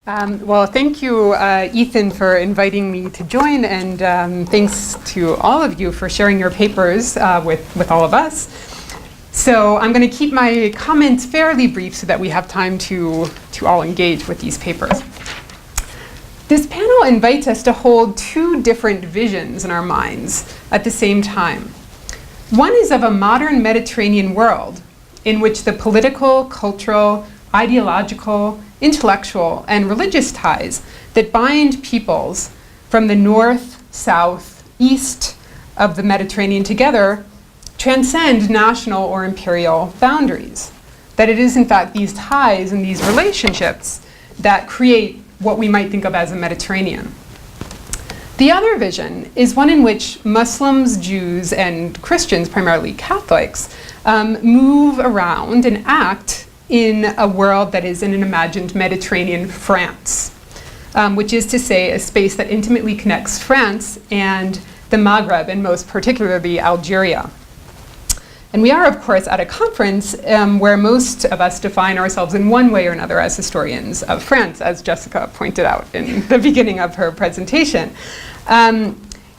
Well, thank you, Ethan, for inviting me to join, and thanks to all of you for sharing your papers with all of us. So I'm going to keep my comments fairly brief so that we have time to all engage with these papers. This panel invites us to hold two different visions in our minds at the same time. One is of a modern Mediterranean world in which the political, cultural, ideological, intellectual, and religious ties that bind peoples from the north, south, east of the Mediterranean together transcend national or imperial boundaries. That it is, in fact, these ties and these relationships that create what we might think of as a Mediterranean. The other vision is one in which Muslims, Jews, and Christians, primarily Catholics, move around and act in a world that is in an imagined Mediterranean France, which is to say a space that intimately connects France and the Maghreb, and most particularly Algeria. And we are, of course, at a conference where most of us define ourselves in one way or another as historians of France, as Jessica pointed out in the beginning of her presentation.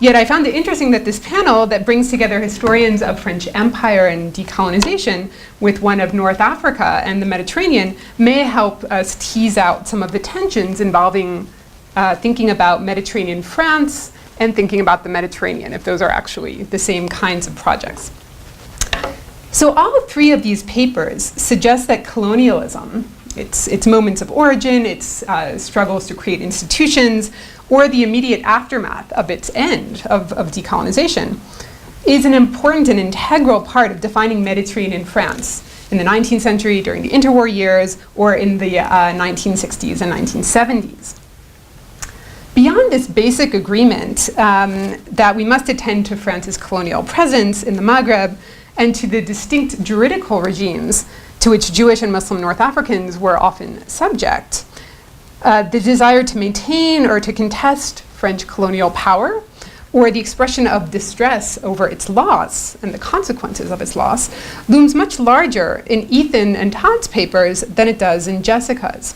Yet I found it interesting that this panel that brings together historians of French Empire and decolonization with one of North Africa and the Mediterranean may help us tease out some of the tensions involving thinking about Mediterranean France and thinking about the Mediterranean, if those are actually the same kinds of projects. So all three of these papers suggest that colonialism, its moments of origin, its struggles to create institutions, or the immediate aftermath of its end of decolonization, is an important and integral part of defining Mediterranean France in the 19th century, during the interwar years, or in the 1960s and 1970s. Beyond this basic agreement that we must attend to France's colonial presence in the Maghreb and to the distinct juridical regimes to which Jewish and Muslim North Africans were often subject, the desire to maintain or to contest French colonial power, or the expression of distress over its loss and the consequences of its loss, looms much larger in Ethan and Todd's papers than it does in Jessica's.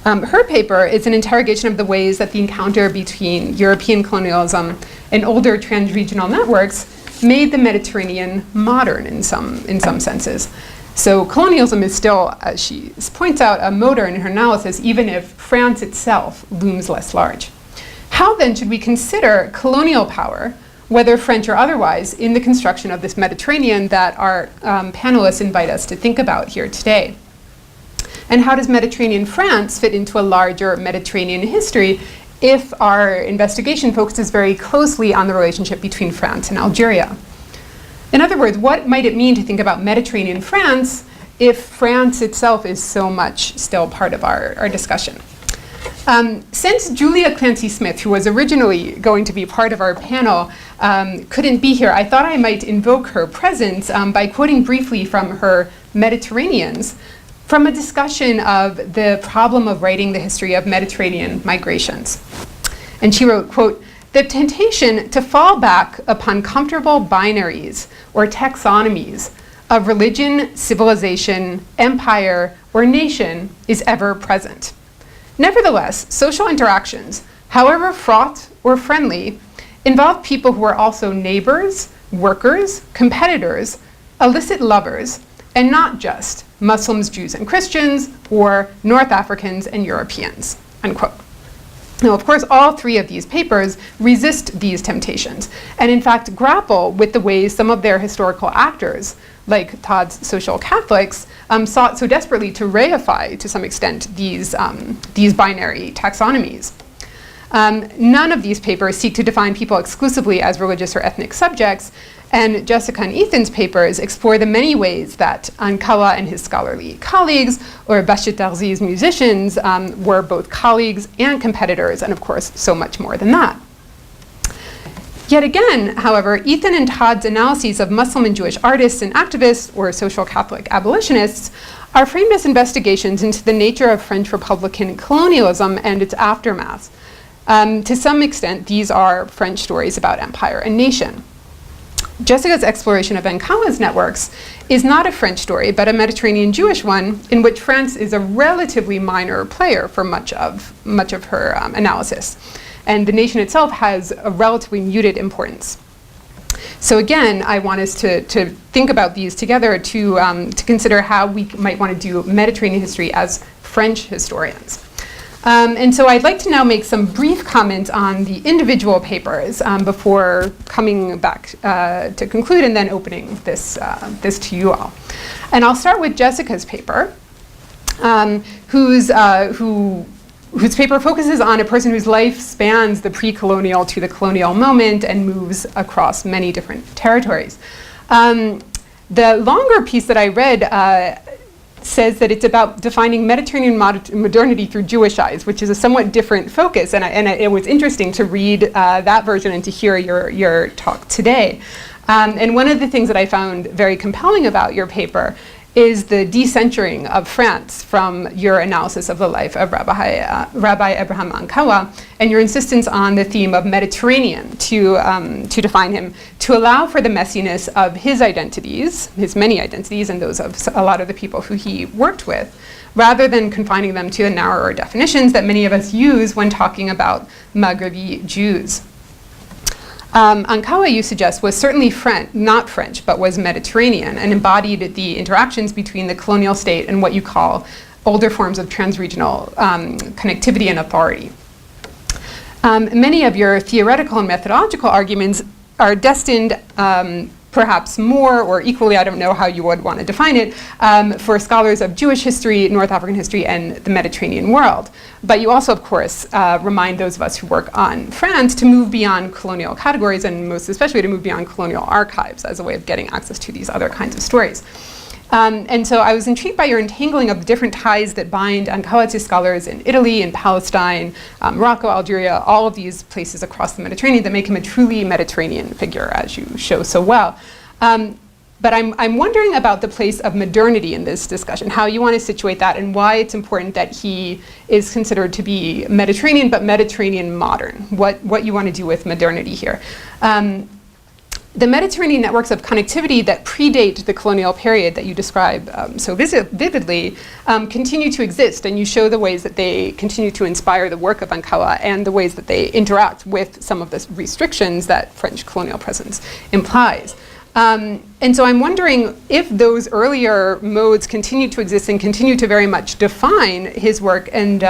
Her paper is an interrogation of the ways that the encounter between European colonialism and older trans-regional networks made the Mediterranean modern in some senses. So colonialism is still, as she points out, a motor in her analysis, even if France itself looms less large. How then should we consider colonial power, whether French or otherwise, in the construction of this Mediterranean that our panelists invite us to think about here today? And how does Mediterranean France fit into a larger Mediterranean history if our investigation focuses very closely on the relationship between France and Algeria? In other words, what might it mean to think about Mediterranean France if France itself is so much still part of our discussion? Since Julia Clancey-Smith, who was originally going to be part of our panel, couldn't be here, I thought I might invoke her presence by quoting briefly from her Mediterraneans, from a discussion of the problem of writing the history of Mediterranean migrations. And she wrote, quote, "The temptation to fall back upon comfortable binaries or taxonomies of religion, civilization, empire, or nation is ever present. Nevertheless, social interactions, however fraught or friendly, involve people who are also neighbors, workers, competitors, illicit lovers, and not just Muslims, Jews, and Christians, or North Africans and Europeans," unquote. Now, of course, all three of these papers resist these temptations, and in fact grapple with the ways some of their historical actors, like Todd's social Catholics, sought so desperately to reify, to some extent, these binary taxonomies. None of these papers seek to define people exclusively as religious or ethnic subjects, and Jessica and Ethan's papers explore the many ways that Ankala and his scholarly colleagues, or Bachir Tarzi's musicians, were both colleagues and competitors, and of course, so much more than that. Yet again, however, Ethan and Todd's analyses of Muslim and Jewish artists and activists, or social Catholic abolitionists, are framed as investigations into the nature of French Republican colonialism and its aftermath. To some extent, these are French stories about empire and nation. Jessica's exploration of Ankala's networks is not a French story, but a Mediterranean Jewish one, in which France is a relatively minor player for much of her analysis. And the nation itself has a relatively muted importance. So again, I want us to think about these together to consider how we might want to do Mediterranean history as French historians. And so I'd like to now make some brief comments on the individual papers before coming back to conclude and then opening this to you all. And I'll start with Jessica's paper, whose paper focuses on a person whose life spans the pre-colonial to the colonial moment and moves across many different territories. The longer piece that I read says that it's about defining Mediterranean modernity through Jewish eyes, which is a somewhat different focus. And it was interesting to read that version and to hear your talk today. And one of the things that I found very compelling about your paper is the decentering of France from your analysis of the life of Rabbi Abraham Ankawa, and your insistence on the theme of Mediterranean to define him, to allow for the messiness of his identities, his many identities, and those of a lot of the people who he worked with, rather than confining them to the narrower definitions that many of us use when talking about Maghrebi Jews. Ankawa, you suggest, was certainly not French, but was Mediterranean, and embodied the interactions between the colonial state and what you call older forms of transregional connectivity and authority. Many of your theoretical and methodological arguments are destined, perhaps more or equally, I don't know how you would want to define it, for scholars of Jewish history, North African history, and the Mediterranean world. But you also, of course, remind those of us who work on France to move beyond colonial categories, and most especially to move beyond colonial archives as a way of getting access to these other kinds of stories. And so I was intrigued by your entangling of the different ties that bind Ankawa to scholars in Italy, in Palestine, Morocco, Algeria, all of these places across the Mediterranean that make him a truly Mediterranean figure, as you show so well. But I'm wondering about the place of modernity in this discussion, how you want to situate that, and why it's important that he is considered to be Mediterranean, but Mediterranean modern, what you want to do with modernity here. The Mediterranean networks of connectivity that predate the colonial period that you describe so vividly continue to exist, and you show the ways that they continue to inspire the work of Ankawa and the ways that they interact with some of the restrictions that French colonial presence implies. And so I'm wondering if those earlier modes continue to exist and continue to very much define his work and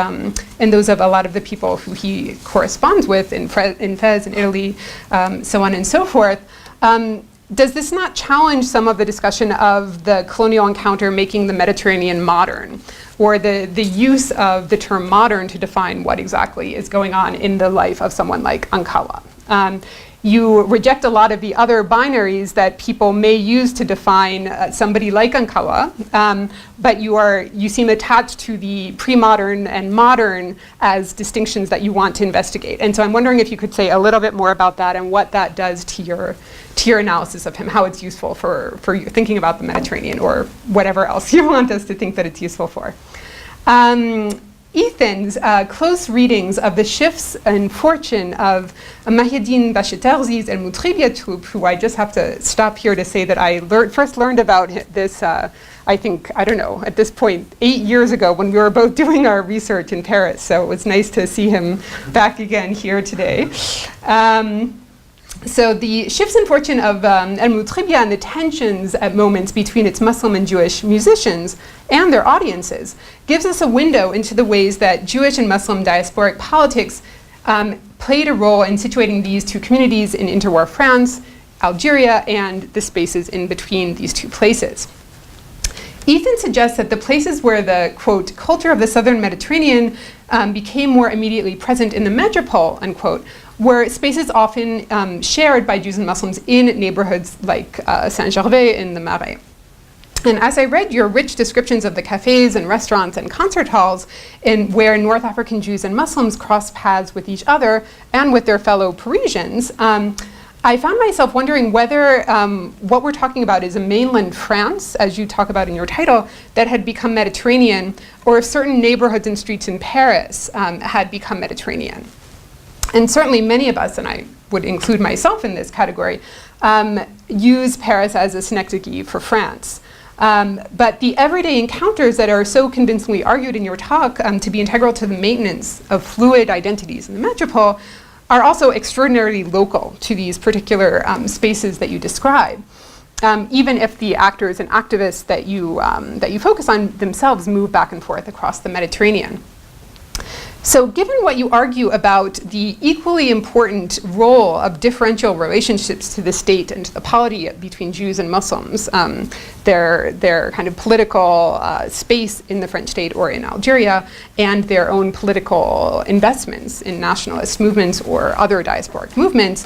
those of a lot of the people who he corresponds with in Fez, in Italy, so on and so forth. Does this not challenge some of the discussion of the colonial encounter making the Mediterranean modern, or the use of the term modern to define what exactly is going on in the life of someone like Ankawa? You reject a lot of the other binaries that people may use to define somebody like Ankawa, but you seem attached to the pre-modern and modern as distinctions that you want to investigate. And so I'm wondering if you could say a little bit more about that and what that does to your analysis of him, how it's useful for you thinking about the Mediterranean or whatever else you want us to think that it's useful for. Ethan's close readings of the shifts and fortune of Mahiedine Bacheterzi's and Moutribia troupe, who I just have to stop here to say that I first learned about this, I think, I don't know, at this point, 8 years ago when we were both doing our research in Paris. So it was nice to see him back again here today. So the shifts in fortune of El Moutribia and the tensions at moments between its Muslim and Jewish musicians and their audiences gives us a window into the ways that Jewish and Muslim diasporic politics played a role in situating these two communities in interwar France, Algeria, and the spaces in between these two places. Ethan suggests that the places where the, quote, culture of the southern Mediterranean became more immediately present in the metropole, unquote, were spaces often shared by Jews and Muslims in neighborhoods like Saint-Gervais in the Marais. And as I read your rich descriptions of the cafes and restaurants and concert halls in where North African Jews and Muslims cross paths with each other and with their fellow Parisians, I found myself wondering whether what we're talking about is a mainland France, as you talk about in your title, that had become Mediterranean, or if certain neighborhoods and streets in Paris had become Mediterranean. And certainly many of us, and I would include myself in this category, use Paris as a synecdoche for France. But the everyday encounters that are so convincingly argued in your talk to be integral to the maintenance of fluid identities in the metropole are also extraordinarily local to these particular spaces that you describe. Even if the actors and activists that you focus on themselves move back and forth across the Mediterranean. So given what you argue about the equally important role of differential relationships to the state and to the polity between Jews and Muslims, their kind of political space in the French state or in Algeria, and their own political investments in nationalist movements or other diasporic movements,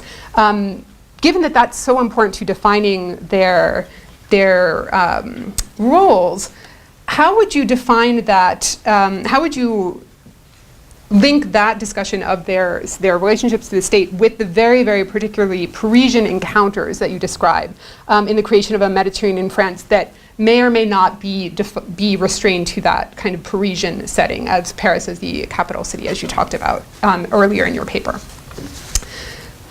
given that that's so important to defining their roles, how would you define that, how would you link that discussion of their relationships to the state with the very, very particularly Parisian encounters that you describe in the creation of a Mediterranean France that may or may not be restrained to that kind of Parisian setting, as Paris is the capital city, as you talked about earlier in your paper.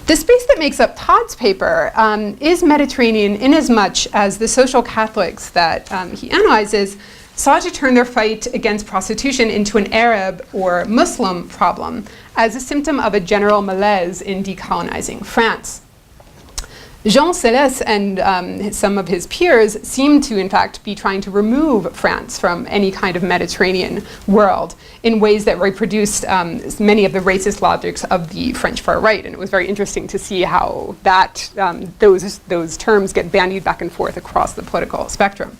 The space that makes up Todd's paper is Mediterranean in as much as the social Catholics that he analyzes sought to turn their fight against prostitution into an Arab or Muslim problem as a symptom of a general malaise in decolonizing France. Jean Célès and some of his peers seem to, in fact, be trying to remove France from any kind of Mediterranean world in ways that reproduced many of the racist logics of the French far right. And it was very interesting to see how that, those terms get bandied back and forth across the political spectrum.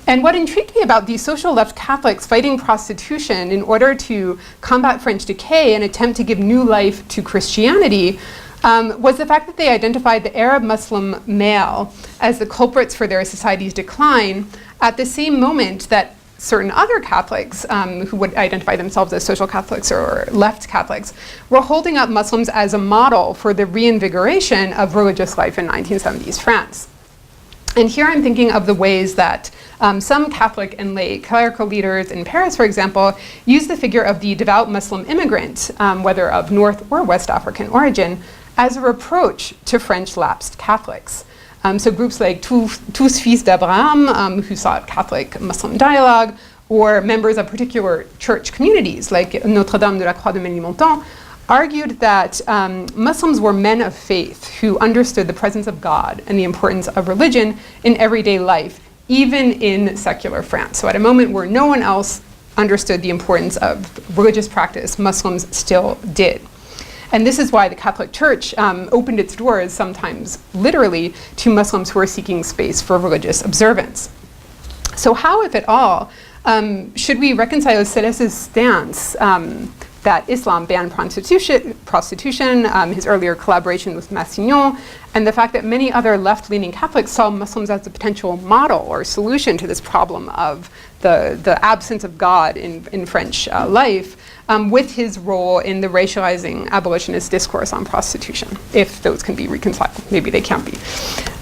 And what intrigued me about these social left Catholics fighting prostitution in order to combat French decay and attempt to give new life to Christianity was the fact that they identified the Arab Muslim male as the culprits for their society's decline at the same moment that certain other Catholics who would identify themselves as social Catholics or left Catholics were holding up Muslims as a model for the reinvigoration of religious life in 1970s France. And here I'm thinking of the ways that some Catholic and lay clerical leaders in Paris, for example, use the figure of the devout Muslim immigrant, whether of North or West African origin, as a reproach to French lapsed Catholics. So groups like Tous Fils d'Abraham, who sought Catholic-Muslim dialogue, or members of particular church communities like Notre-Dame de la Croix de Ménilmontant, argued that Muslims were men of faith who understood the presence of God and the importance of religion in everyday life, even in secular France. So at a moment where no one else understood the importance of religious practice, Muslims still did. And this is why the Catholic Church opened its doors, sometimes literally, to Muslims who are seeking space for religious observance. So how, if at all, should we reconcile Célès's stance that Islam banned prostitution, his earlier collaboration with Massignon, and the fact that many other left-leaning Catholics saw Muslims as a potential model or solution to this problem of the absence of God in French life, with his role in the racializing abolitionist discourse on prostitution, if those can be reconciled. Maybe they can't be.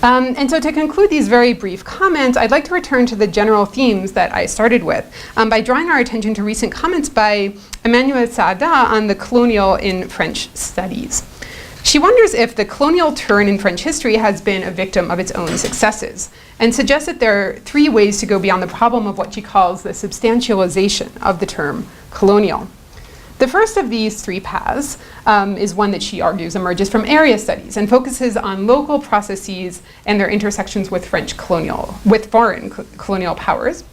And so to conclude these very brief comments, I'd like to return to the general themes that I started with by drawing our attention to recent comments by Emmanuelle Saada on the colonial in French studies. She wonders if the colonial turn in French history has been a victim of its own successes, and suggests that there are three ways to go beyond the problem of what she calls the substantialization of the term colonial. The first of these three paths is one that she argues emerges from area studies and focuses on local processes and their intersections with foreign colonial powers.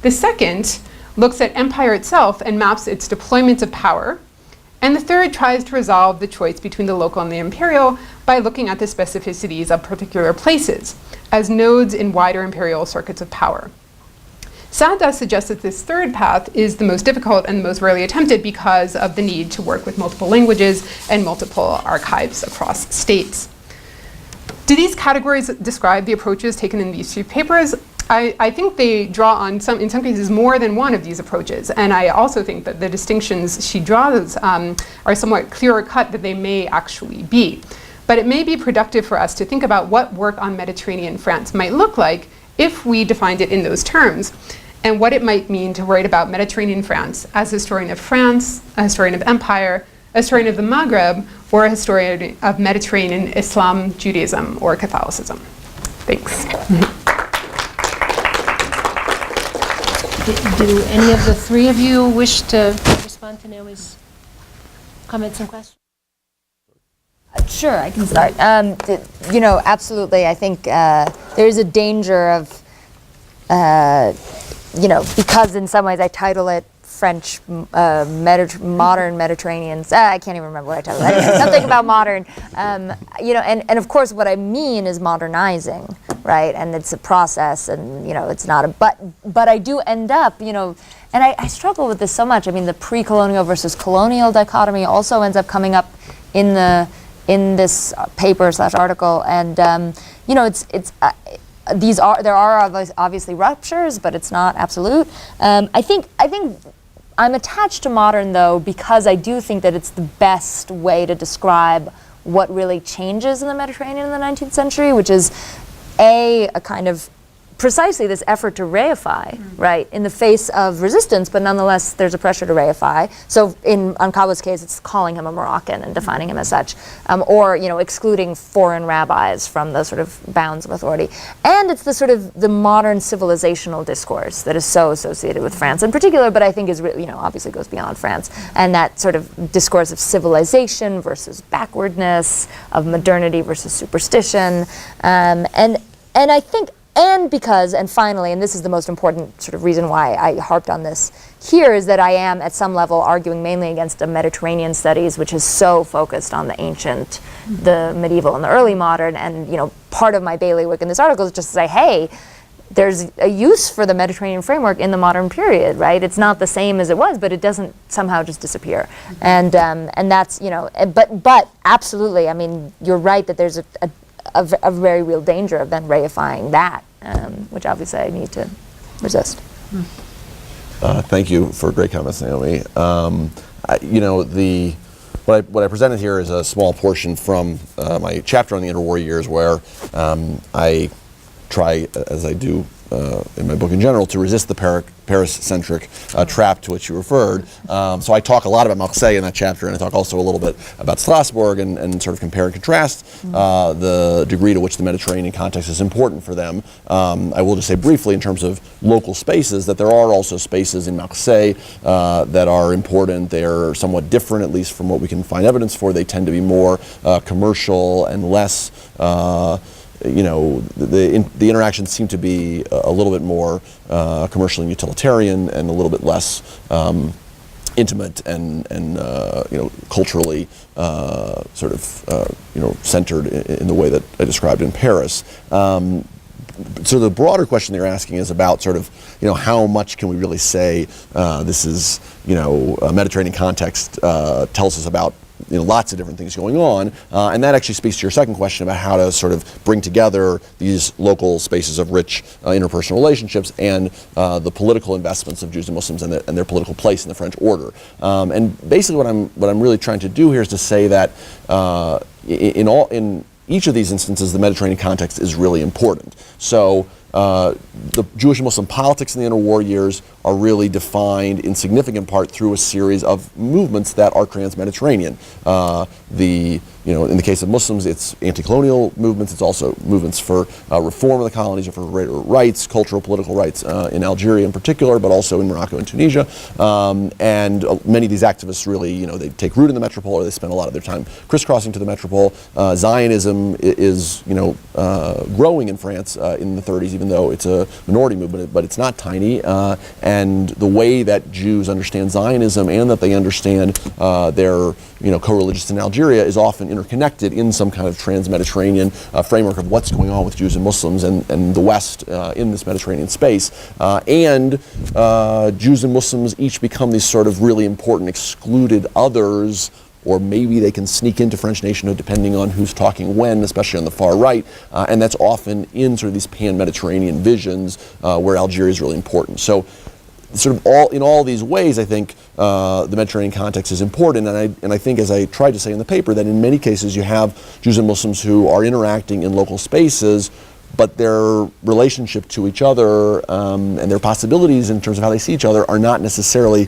The second looks at empire itself and maps its deployments of power. And the third tries to resolve the choice between the local and the imperial by looking at the specificities of particular places as nodes in wider imperial circuits of power. Saada suggests that this third path is the most difficult and the most rarely attempted because of the need to work with multiple languages and multiple archives across states. Do these categories describe the approaches taken in these two papers? I think they draw on, in some cases, more than one of these approaches. And I also think that the distinctions she draws are somewhat clearer cut than they may actually be. But it may be productive for us to think about what work on Mediterranean France might look like if we defined it in those terms, and what it might mean to write about Mediterranean France as a historian of France, a historian of empire, a historian of the Maghreb, or a historian of Mediterranean Islam, Judaism, or Catholicism. Thanks. Do any of the three of you wish to respond to Naomi's comments and questions? Sure, I can start. Absolutely. I think there is a danger of, because in some ways I title it French modern Mediterraneans. I can't even remember what I titled it. Anyway, something about modern. And of course what I mean is modernizing, right? And it's a process, and it's not a but I do end up, and I struggle with this so much. I mean, the pre-colonial versus colonial dichotomy also ends up coming up in this paper / article, and there are obviously ruptures, but it's not absolute. I think I'm attached to modern, though, because I do think that it's the best way to describe what really changes in the Mediterranean in the 19th century, which is a kind of precisely this effort to reify, right, in the face of resistance, but nonetheless there's a pressure to reify. So in Ankawa's case, it's calling him a Moroccan and defining him as such, or excluding foreign rabbis from the sort of bounds of authority. And it's the sort of the modern civilizational discourse that is so associated with France in particular, but I think is really, obviously goes beyond France, and that sort of discourse of civilization versus backwardness, of modernity versus superstition, and I think. And because, and finally, and this is the most important sort of reason why I harped on this here, is that I am at some level arguing mainly against a Mediterranean studies which is so focused on the ancient, the medieval, and the early modern. And part of my bailiwick in this article is just to say, hey, there's a use for the Mediterranean framework in the modern period, right? It's not the same as it was, but it doesn't somehow just disappear. And that's, but absolutely, I mean, you're right that there's a very real danger of then reifying that, which obviously I need to resist. Thank you for great comments, Naomi. What I presented here is a small portion from my chapter on the interwar years, where I try, as I do in my book in general, to resist the Paris-centric trap to which you referred. So I talk a lot about Marseille in that chapter, and I talk also a little bit about Strasbourg, and sort of compare and contrast the degree to which the Mediterranean context is important for them. I will just say briefly in terms of local spaces that there are also spaces in Marseille that are important. They're somewhat different, at least from what we can find evidence for. They tend to be more commercial and less the interactions seem to be a little bit more commercial and utilitarian, and a little bit less intimate and culturally centered in the way that I described in Paris. So the broader question they're asking is about how much can we really say this is a Mediterranean context tells us about lots of different things going on, and that actually speaks to your second question about how to sort of bring together these local spaces of rich interpersonal relationships and the political investments of Jews and Muslims and their political place in the French order. And basically, what I'm really trying to do here is to say that in each of these instances, the Mediterranean context is really important. So the Jewish and Muslim politics in the interwar years are really defined in significant part through a series of movements that are trans-Mediterranean. In the case of Muslims, it's anti-colonial movements. It's also movements for reform of the colonies or for greater rights, cultural, political rights in Algeria in particular, but also in Morocco and Tunisia. And many of these activists really, they take root in the metropole, or they spend a lot of their time crisscrossing to the metropole. Zionism is, growing in France in the 30s, even though it's a minority movement, but it's not tiny. And the way that Jews understand Zionism and that they understand their co-religious in Algeria is often interconnected in some kind of trans-Mediterranean framework of what's going on with Jews and Muslims and the West in this Mediterranean space. And Jews and Muslims each become these sort of really important excluded others, or maybe they can sneak into French nationhood depending on who's talking when, especially on the far right. And that's often in sort of these pan-Mediterranean visions where Algeria is really important. So sort of in all these ways, I think the Mediterranean context is important, and I think, as I tried to say in the paper, that in many cases you have Jews and Muslims who are interacting in local spaces, but their relationship to each other and their possibilities in terms of how they see each other are not necessarily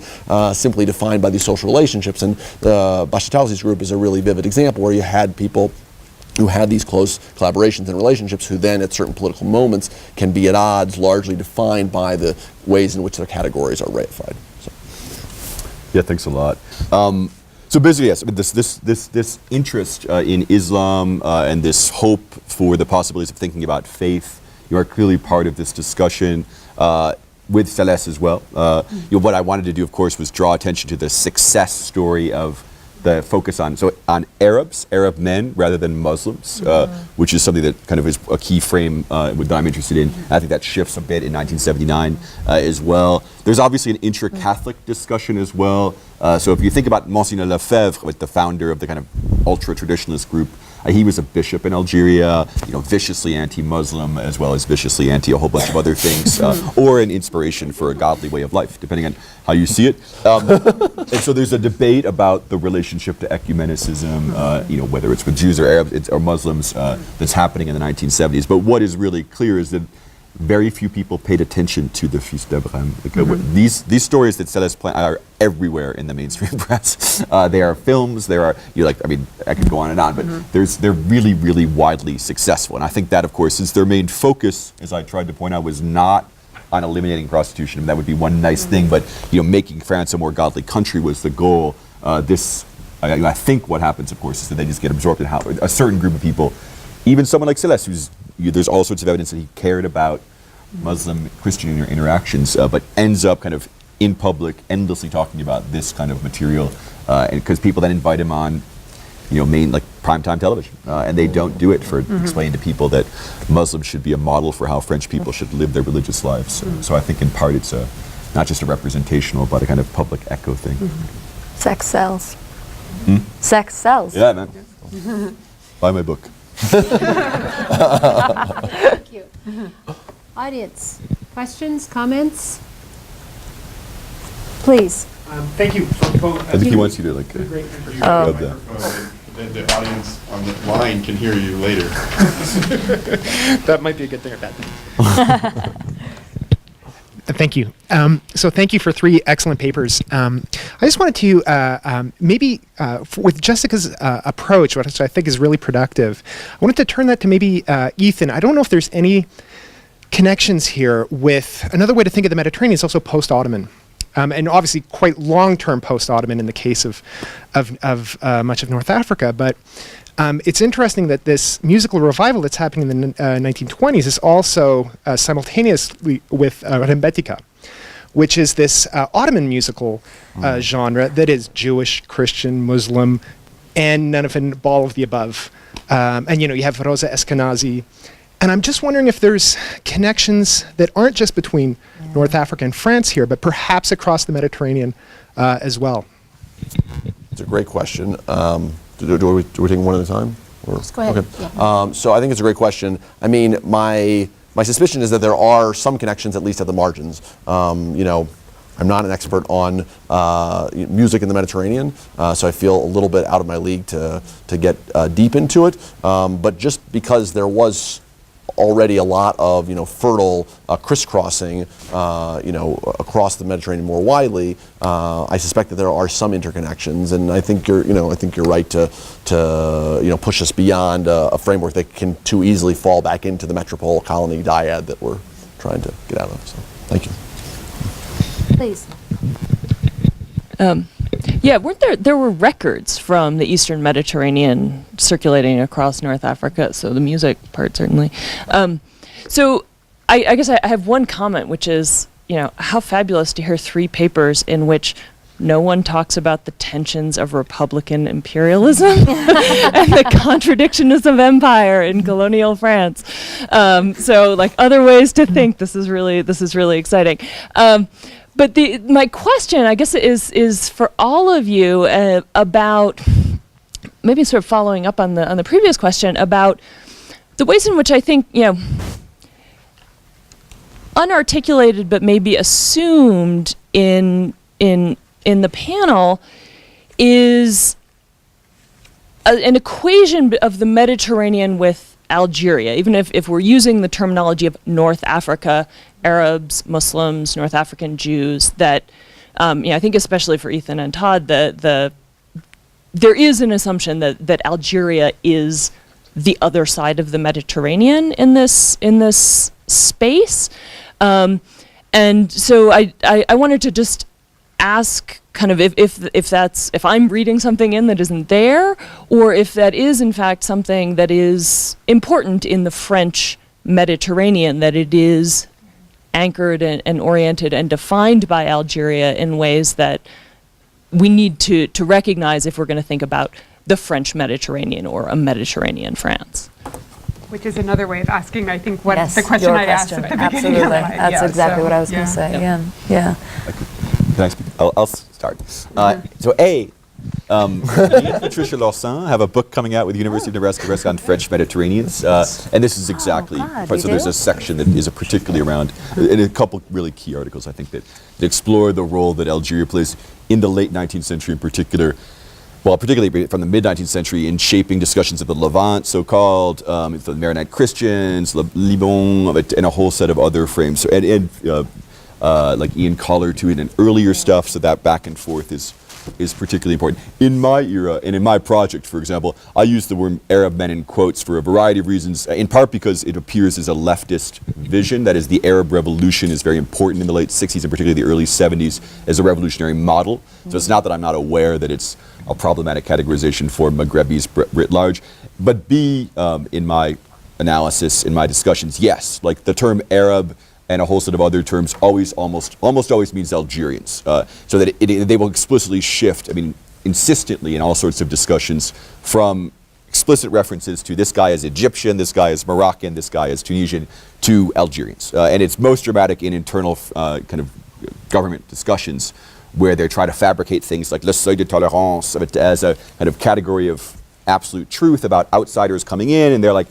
simply defined by these social relationships. And the Bashar Talzi's group is a really vivid example where you had people who had these close collaborations and relationships, who then at certain political moments can be at odds, largely defined by the ways in which their categories are reified. So. Yeah, thanks a lot. So basically, yes, this interest in Islam and this hope for the possibilities of thinking about faith, you are clearly part of this discussion with Celeste as well. What I wanted to do, of course, was draw attention to the success story of the focus on Arab men rather than Muslims, which is something that kind of is a key frame that I'm interested in. I think that shifts a bit in 1979 as well. There's obviously an intra-Catholic discussion as well. So if you think about Monsignor Lefebvre, with the founder of the kind of ultra-traditionalist group, he was a bishop in Algeria, viciously anti-Muslim as well as viciously anti a whole bunch of other things, or an inspiration for a godly way of life, depending on how you see it. And so there's a debate about the relationship to ecumenicism, whether it's with Jews or Arabs or Muslims, that's happening in the 1970s. But what is really clear is that very few people paid attention to the Fils d'Abraham. These stories that Celeste planned are everywhere in the mainstream press. There are films. There are I could go on and on, but they're really, really widely successful. And I think that, of course, since their main focus, as I tried to point out, was not on eliminating prostitution, and that would be one nice thing, but making France a more godly country was the goal. I think what happens, of course, is that they just get absorbed in how a certain group of people, even someone like Celeste, there's all sorts of evidence that he cared about Muslim-Christian interactions, but ends up kind of in public endlessly talking about this kind of material, because people then invite him on, like primetime television, and they don't do it for explaining to people that Muslims should be a model for how French people should live their religious lives. So I think in part it's not just a representational, but a kind of public echo thing. Sex sells. Sex sells. Yeah, man. Buy my book. Thank you. Audience, questions, comments? Please. Thank you. I think he wants you to Great. grab that. The audience on the line can hear you later. That might be a good thing or bad thing. Thank you. So thank you for 3 excellent papers. I just wanted to with Jessica's approach, which I think is really productive, I wanted to turn that to maybe Ethan. I don't know if there's any connections here with another way to think of the Mediterranean is also post-Ottoman. And obviously quite long-term post-Ottoman in the case of much of North Africa. But it's interesting that this musical revival that's happening in the 1920s is also simultaneously with Rembetika, which is this Ottoman musical genre that is Jewish, Christian, Muslim, and none of all of the above. And you have Rosa Eskenazi. And I'm just wondering if there's connections that aren't just between North Africa and France here, but perhaps across the Mediterranean as well. It's a great question. Do we take one at a time? Just go ahead. Okay. Yeah. So I think it's a great question. I mean, my suspicion is that there are some connections, at least at the margins. I'm not an expert on music in the Mediterranean, so I feel a little bit out of my league to get deep into it. But just because there was already a lot of fertile crisscrossing across the Mediterranean more widely, I suspect that there are some interconnections, and I think you're right to push us beyond a framework that can too easily fall back into the metropole colony dyad that we're trying to get out of. So thank you. Please. Yeah, there were records from the Eastern Mediterranean circulating across North Africa, so the music part certainly. So I guess I have one comment, which is, how fabulous to hear 3 papers in which no one talks about the tensions of Republican imperialism and the contradictions of empire in colonial France. So like other ways to think, this is really exciting. But my question, I guess, is for all of you about maybe sort of following up on the previous question about the ways in which I think unarticulated but maybe assumed in the panel is an equation of the Mediterranean with Algeria, even if we're using the terminology of North Africa, Arabs, Muslims, North African Jews, that I think especially for Ethan and Todd, there is an assumption that Algeria is the other side of the Mediterranean in this space. And so I wanted to just ask kind of if I'm reading something in that isn't there, or if that is in fact something that is important in the French Mediterranean, that it is anchored and oriented and defined by Algeria in ways that we need to recognize if we're going to think about the French Mediterranean or a Mediterranean France. Which is another way of asking, I think, what Yes, the question your I asked question. at the beginning. Absolutely. of my- That's yeah, exactly so, what I was going to say. Yeah. Can I speak? I'll start. So me and Patricia Lawson have a book coming out with the University of Nebraska Press on French Mediterraneans, and this is exactly, God, so you there's do? a section that is particularly around, and a couple really key articles I think that explore the role that Algeria plays in the late 19th century in particular, well, particularly from the mid-19th century in shaping discussions of the Levant, so-called, the Maronite Christians, Liban, and a whole set of other frames. So, and like Ian Collar too, and earlier stuff, so that back and forth is particularly important. In my era and in my project, for example, I use the word Arab men in quotes for a variety of reasons, in part because it appears as a leftist vision. That is, the Arab Revolution is very important in the late 60s and particularly the early 70s as a revolutionary model. So it's not that I'm not aware that it's a problematic categorization for Maghrebis writ large, but B, in my analysis, in my discussions, yes, like the term Arab and a whole set of other terms almost always means Algerians. So that they will explicitly shift, insistently in all sorts of discussions from explicit references to this guy is Egyptian, this guy is Moroccan, this guy is Tunisian, to Algerians. And it's most dramatic in internal kind of government discussions where they try to fabricate things like le seuil de tolérance as a kind of category of absolute truth about outsiders coming in, and they're like,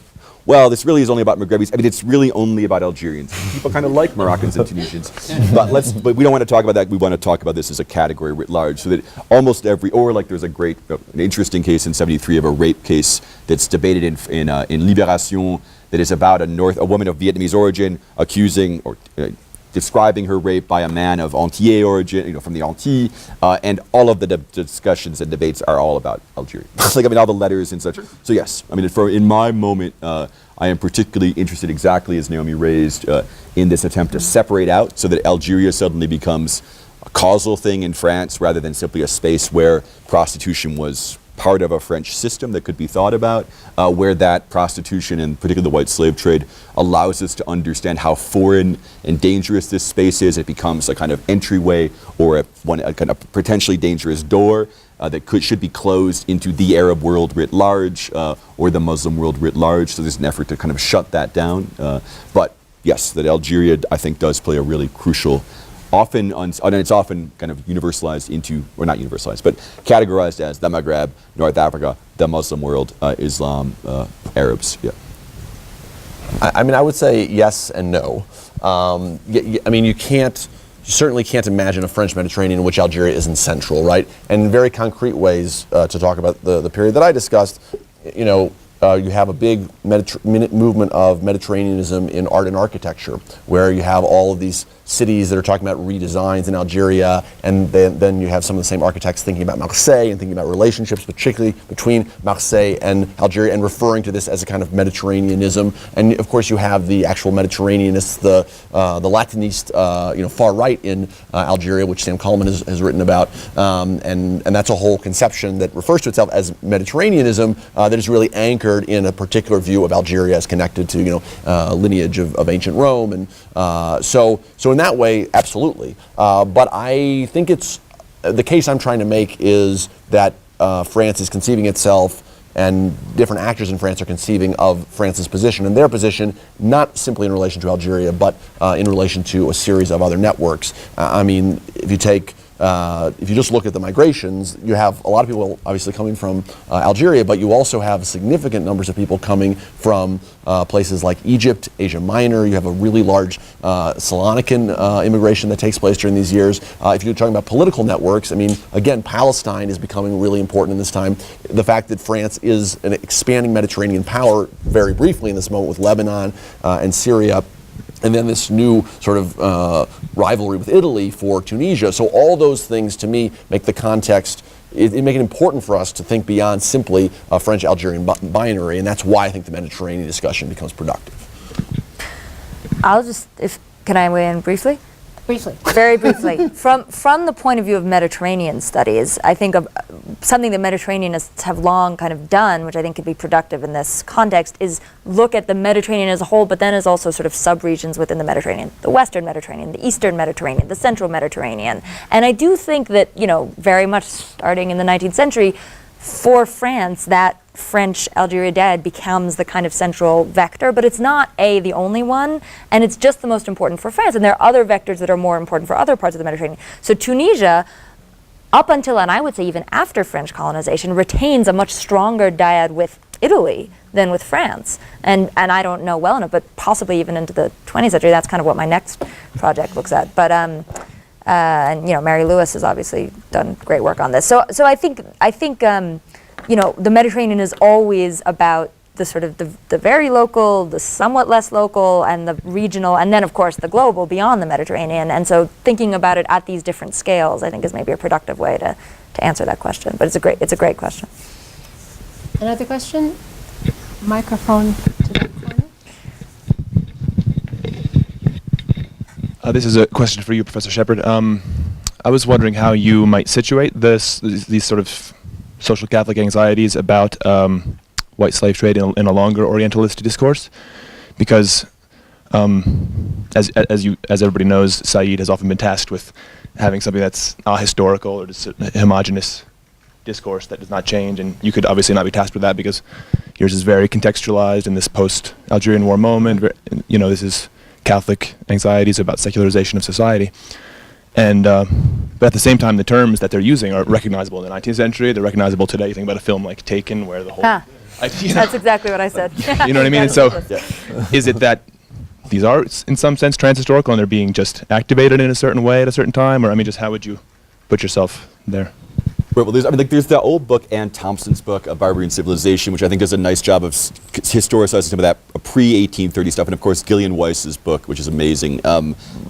well, this really is only about Maghrebis. It's really only about Algerians. People kind of like Moroccans and Tunisians. But we don't want to talk about that. We want to talk about this as a category writ large, so that almost every, or like there's a great, an interesting case in '73 of a rape case that's debated in Libération that is about a woman of Vietnamese origin accusing or describing her rape by a man of Antillais origin, from the Antilles, and all of the discussions and debates are all about Algeria. All the letters and such. So yes, in my moment, I am particularly interested, exactly as Naomi raised, in this attempt to separate out so that Algeria suddenly becomes a causal thing in France rather than simply a space where prostitution was part of a French system that could be thought about, where that prostitution and particularly the white slave trade allows us to understand how foreign and dangerous this space is. It becomes a kind of entryway or a kind of potentially dangerous door that should be closed into the Arab world writ large or the Muslim world writ large. So there's an effort to kind of shut that down. But yes, that Algeria, I think, does play a really crucial and it's often kind of universalized into, or not universalized, but categorized as the Maghreb, North Africa, the Muslim world, Islam, Arabs. Yeah. I would say yes and no. You certainly can't imagine a French Mediterranean in which Algeria isn't central, right? And in very concrete ways, to talk about the period that I discussed, you have a big movement of Mediterraneanism in art and architecture, where you have all of these cities that are talking about redesigns in Algeria, and then you have some of the same architects thinking about Marseille and thinking about relationships, particularly between Marseille and Algeria, and referring to this as a kind of Mediterraneanism. And of course, you have the actual Mediterraneanists, the Latinist, far right in Algeria, which Sam Coleman has written about, and that's a whole conception that refers to itself as Mediterraneanism that is really anchored in a particular view of Algeria as connected to lineage of ancient Rome, and so in that way, absolutely. But I think it's the case I'm trying to make is that France is conceiving itself, and different actors in France are conceiving of France's position and their position, not simply in relation to Algeria, but in relation to a series of other networks. If you just look at the migrations, you have a lot of people obviously coming from Algeria, but you also have significant numbers of people coming from places like Egypt, Asia Minor. You have a really large Salonican immigration that takes place during these years. If you're talking about political networks, again, Palestine is becoming really important in this time. The fact that France is an expanding Mediterranean power, very briefly in this moment with Lebanon and Syria, and then this new sort of rivalry with Italy for Tunisia. So all those things, to me, make the context, it make it important for us to think beyond simply a French-Algerian binary, and that's why I think the Mediterranean discussion becomes productive. Can I weigh in briefly? Briefly. Very briefly. From the point of view of Mediterranean studies, I think of something that Mediterraneanists have long kind of done, which I think could be productive in this context, is look at the Mediterranean as a whole, but then as also sort of sub-regions within the Mediterranean. The Western Mediterranean, the Eastern Mediterranean, the Central Mediterranean. And I do think that, very much starting in the 19th century, for France, that French Algeria dead becomes the kind of central vector, but it's not the only one, and it's just the most important for France. And there are other vectors that are more important for other parts of the Mediterranean. So Tunisia, up until, and I would say even after French colonization, retains a much stronger dyad with Italy than with France. And I don't know well enough, but possibly even into the 20th century. That's kind of what my next project looks at. But and Mary Lewis has obviously done great work on this. So I think the Mediterranean is always about the sort of the very local, the somewhat less local, and the regional, and then of course the global beyond the Mediterranean. And so thinking about it at these different scales, I think, is maybe a productive way to answer that question. But it's a great question. Another question? Microphone to that corner. This is a question for you, Professor Shepard. I was wondering how you might situate these sort of social Catholic anxieties about white slave trade in a longer Orientalist discourse, because as everybody knows, Said has often been tasked with having something that's ahistorical or just a homogenous discourse that does not change, and you could obviously not be tasked with that because yours is very contextualized in this post-Algerian War moment. This is Catholic anxieties about secularization of society. And but at the same time, the terms that they're using are recognizable in the 19th century. They're recognizable today. You think about a film like Taken, where the whole... That's exactly what I said. You know what I mean? And so is it that these are, in some sense, trans-historical and they're being just activated in a certain way at a certain time? Or, just how would you put yourself there? Right, well, there's the old book, Anne Thompson's book, A Barbarian Civilization, which I think does a nice job of historicizing some of that pre-1830 stuff. And of course, Gillian Weiss's book, which is amazing,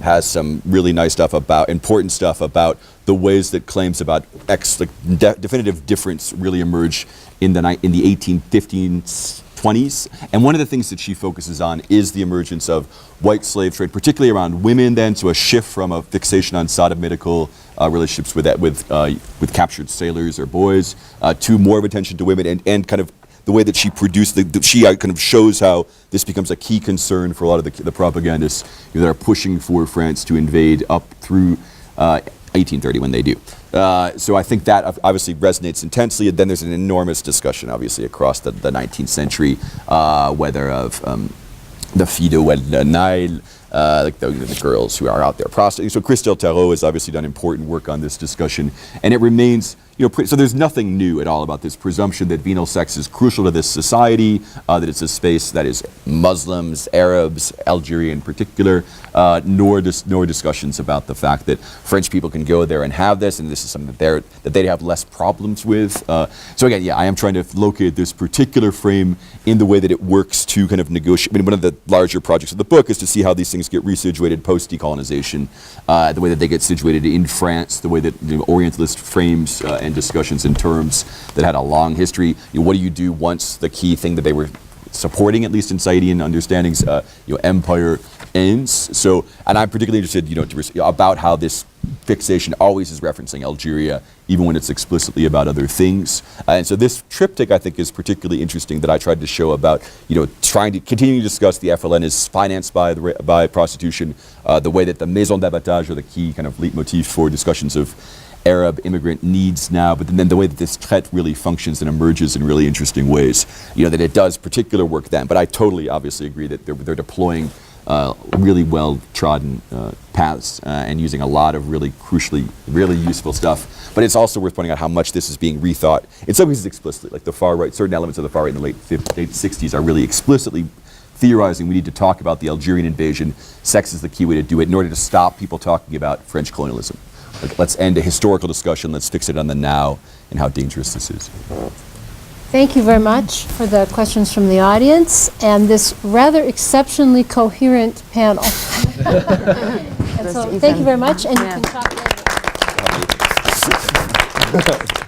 has some really nice stuff important stuff about the ways that claims about definitive difference really emerge in the 1815s, 20s. And one of the things that she focuses on is the emergence of white slave trade, particularly around women then, to a shift from a fixation on sodomitical relationships with captured sailors or boys, to more of attention to women, and kind of the way that she produced, she kind of shows how this becomes a key concern for a lot of the propagandists that are pushing for France to invade up through 1830 when they do. So I think that obviously resonates intensely, and then there's an enormous discussion obviously across the 19th century, whether of the filles de Nile, like the girls who are out there prostituting. So Christelle Tarot has obviously done important work on this discussion, and it remains, so there's nothing new at all about this presumption that venal sex is crucial to this society, that it's a space that is Muslims, Arabs, Algeria in particular, nor discussions about the fact that French people can go there and have this, and this is something that they have less problems with. So again, I am trying to locate this particular frame in the way that it works to kind of negotiate. One of the larger projects of the book is to see how these things get resituated post-decolonization, the way that they get situated in France, the way that Orientalist frames and discussions in terms that had a long history. What do you do once the key thing that they were supporting, at least in Saidian understandings, empire ends? So, and I'm particularly interested, about how this fixation always is referencing Algeria, even when it's explicitly about other things. And so this triptych, I think, is particularly interesting, that I tried to show about, trying to continue to discuss the FLN is financed by prostitution, the way that the maison d'abattage are the key kind of leitmotif for discussions of Arab immigrant needs now, but then the way that this traite really functions and emerges in really interesting ways, that it does particular work then. But I totally obviously agree that they're deploying really well-trodden paths and using a lot of really crucially, really useful stuff. But it's also worth pointing out how much this is being rethought, in some cases explicitly, like the far right, certain elements of the far right in the late 60s are really explicitly theorizing we need to talk about the Algerian invasion. Sex is the key way to do it in order to stop people talking about French colonialism. Like, let's end a historical discussion, let's fix it on the now and how dangerous this is. Thank you very much for the questions from the audience and this rather exceptionally coherent panel. And so, thank you very much, and you can talk later.